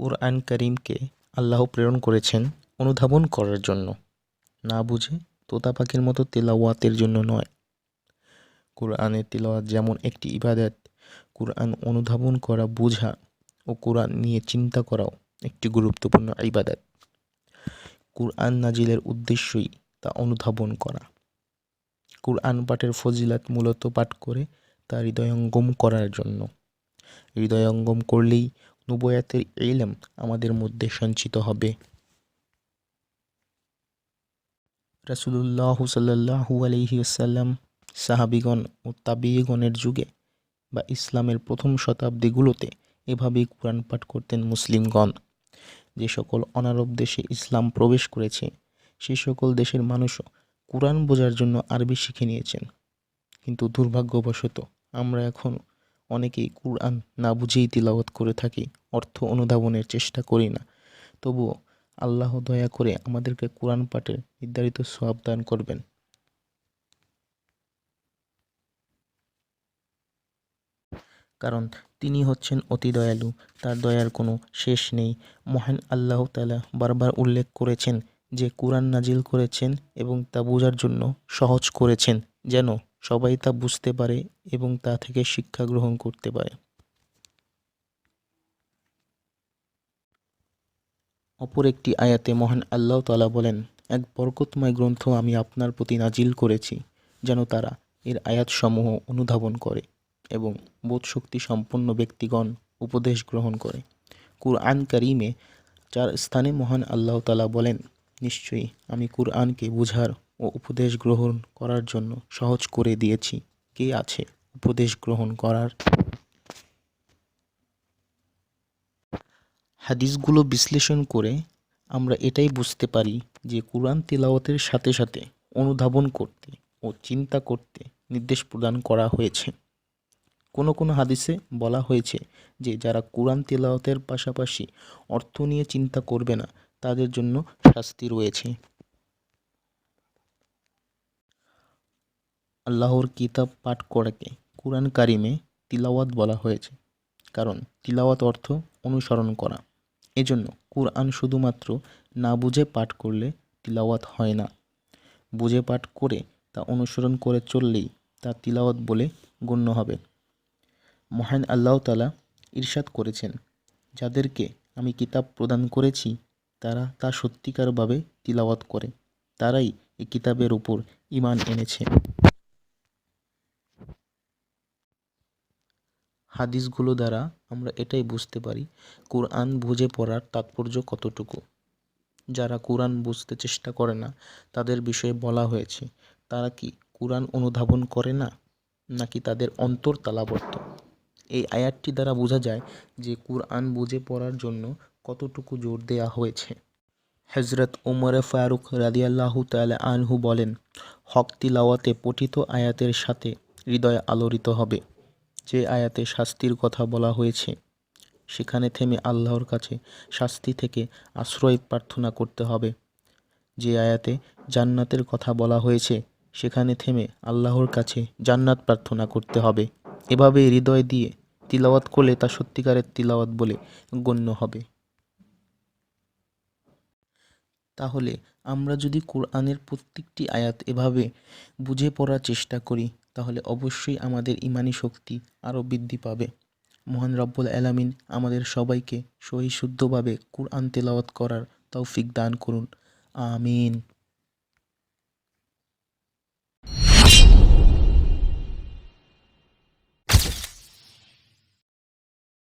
কুরআন কারীমকে আল্লাহ প্রেরণ করেছেন অনুধাবন করার জন্য, না বুঝে তোতা পাখির মতো তেলাওয়াতের জন্য নয়। কুরআনের তিলাওয়াত যেমন একটি ইবাদত, কুরআন অনুধাবন করা, বোঝা ও কুরআন নিয়ে চিন্তা করাও একটি গুরুত্বপূর্ণ ইবাদত। কুরআন নাজিলের উদ্দেশ্যই তা অনুধাবন করা। কুরআন পাঠের ফজিলত মূলত পাঠ করে তা হৃদয়ঙ্গম করার জন্য। হৃদয়ঙ্গম করলেই নবুওয়াতের ইলম আমাদের মধ্যে সঞ্চিত হবে। রাসূলুল্লাহ সাল্লাল্লাহু আলাইহি ওয়াসাল্লাম, সাহাবীগণ ও তাবিঈগণের যুগে বা ইসলামের প্রথম শতাব্দীগুলোতে এভাবেই কুরআন পাঠ করতেন মুসলিমগণ। যে সকল অনারব দেশে ইসলাম প্রবেশ করেছে সে সকল দেশের মানুষও কুরআন বোঝার জন্য আরবি শিখে নিয়েছেন। কিন্তু দুর্ভাগ্যবশত আমরা এখন অনেকেই কুরআন না বুঝেই তিলাওয়াত করে থাকি, অর্থ অনুধাবনের চেষ্টা করি না। তবুও আল্লাহ দয়া করে আমাদেরকে কুরআন পাঠের নির্ধারিত সওয়াব দান করবেন। কারণ তিনি হচ্ছেন অতি দয়ালু, তার দয়ার কোনো শেষ নেই। মহান আল্লাহ তাআলা বারবার উল্লেখ করেছেন যে কুরআন নাজিল করেছেন এবং তা বোঝার জন্য সহজ করেছেন, যেন সবাই তা বুঝতে পারে এবং তা থেকে শিক্ষা গ্রহণ করতে পারে। অপর একটি আয়াতে মহান আল্লাহ তাআলা বলেন, এক বরকতময় গ্রন্থ আমি আপনার প্রতি নাজিল করেছি যেন তারা এর আয়াতসমূহ অনুধাবন করে এবং বোধশক্তি সম্পন্ন ব্যক্তিগণ উপদেশ গ্রহণ করে। কুরআন কারীমে 4 স্থানে মহান আল্লাহ তাআলা বলেন, নিশ্চয়ই আমি কুরআনকে বুঝার ও উপদেশ গ্রহণ করার জন্য সহজ করে দিয়েছি। কে আছে উপদেশ গ্রহণ করার? হাদিসগুলো বিশ্লেষণ করে আমরা এটাই বুঝতে পারি যে কুরআন তিলাওয়াতের সাথে সাথে অনুধাবন করতে ও চিন্তা করতে নির্দেশ প্রদান করা হয়েছে। কোনো কোনো হাদিসে বলা হয়েছে যে যারা কুরআন তিলাওয়াতের পাশাপাশি অর্থ নিয়ে চিন্তা করবে না তাদের জন্য শাস্তি রয়েছে। আল্লাহর কিতাব পাঠ করাকে কুরআন কারীমে তিলাওয়াত বলা হয়েছে, কারণ তিলাওয়াত অর্থ অনুসরণ করা। এজন্য কুরআন শুধুমাত্র না বুঝে পাঠ করলে তিলাওয়াত হয় না, বুঝে পাঠ করে তা অনুসরণ করে চললেই তা তিলাওয়াত বলে গণ্য হবে। মহান আল্লাহ তাআলা ইরশাদ করেছেন, যাদেরকে আমি কিতাব প্রদান করেছি তারা তা সত্যিকারভাবে তিলাওয়াত করে, তারাই এই কিতাবের উপর ঈমান এনেছে। হাদিসগুলো দ্বারা আমরা এটাই বুঝতে পারি কুরআন বুঝে পড়ার তাৎপর্য কতটুকু। যারা কুরআন বুঝতে চেষ্টা করে না তাদের বিষয়ে বলা হয়েছে, তারা কি কুরআন অনুধাবন করে না, নাকি তাদের অন্তর তালাবদ্ধ? এই আয়াতটি দ্বারা বোঝা যায় যে কুরআন বুঝে পড়ার জন্য কতটুকু জোর দেয়া হয়েছে। হযরত ওমর ফারুক রাদিয়াল্লাহু তাআলা আনহু বলেন, হক তিলাওয়াতে পঠিত আয়াতের সাথে হৃদয় আলোড়িত হবে। যে আয়াতে শাস্তির কথা বলা হয়েছে সেখানে থেমে আল্লাহর কাছে শাস্তি থেকে আশ্রয় প্রার্থনা করতে হবে। যে আয়াতে জান্নাতের কথা বলা হয়েছে সেখানে থেমে আল্লাহর কাছে জান্নাত প্রার্থনা করতে হবে। এভাবে হৃদয় দিয়ে তিলাওয়াত করলে তা সত্যিকারের তিলাওয়াত বলে গণ্য হবে। তাহলে আমরা যদি কুরআনের প্রত্যেকটি আয়াত এভাবে বুঝে পড়ার চেষ্টা করি তাহলে অবশ্যই আমাদের ঈমানি শক্তি আরও বৃদ্ধি পাবে। মহান রব্বুল আলামিন আমাদের সবাইকে সহিশুদ্ধভাবে কুরআন তেলাওয়াত করার তৌফিক দান করুন। আমিন।